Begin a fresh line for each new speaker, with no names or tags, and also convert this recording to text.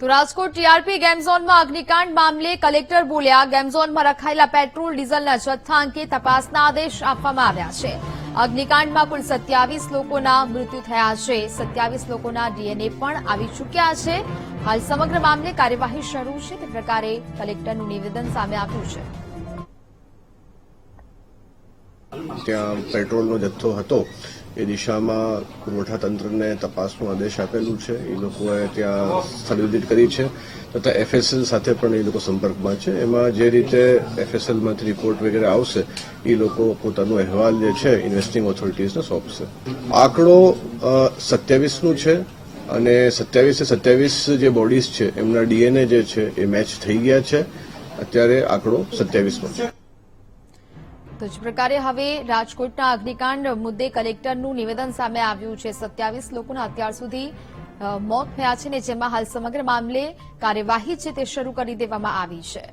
તો Rajkot TRP game ઝોનમાં અગ્નિકાંડ મામલે કલેક્ટર બોલ્યા, ગેમ ઝોનમાં રખાયેલા પેટ્રોલ ડીઝલના જથ્થા અંગે તપાસના આદેશ આપવામાં આવ્યા છે। અગ્નિકાંડમાં કુલ 27 લોકોના મૃત્યુ થયા છે। 27 લોકોના ડીએનએ પણ આવી ચૂક્યા છે। હાલ સમગ્ર મામલે કાર્યવાહી શરૂ છે, તે પ્રકારે કલેક્ટરનું નિવેદન સામે આવ્યું છે।
ત્યાં પેટ્રોલનો જથ્થો હતો એ દિશામાં પુરવઠા તંત્રને તપાસનો આદેશ આપેલું છે। એ લોકોએ ત્યાં સ્થળ વિઝિટ કરી છે તથા એફએસએલ સાથે પણ એ લોકો સંપર્કમાં છે। એમાં જે રીતે એફએસએલમાંથી રિપોર્ટ વગેરે આવશે એ લોકો પોતાનો અહેવાલ જે છે ઇન્વેસ્ટિંગ ઓથોરિટીઝને સોંપશે। આંકડો 27નું છે અને 27 જે બોડીઝ છે એમના ડીએનએ જે છે એ મેચ થઈ ગયા છે। અત્યારે આંકડો 27નો છે।
તો જ પ્રકારે હવે રાજકોટના અગ્નિકાંડ મુદ્દે કલેક્ટરનું નિવેદન સામે આવ્યું છે। 27 લોકોના અત્યાર સુધી મોત થયા છે ને જેમાં હાલ સમગ્ર મામલે કાર્યવાહી છે તે શરૂ કરી દેવામાં આવી છે।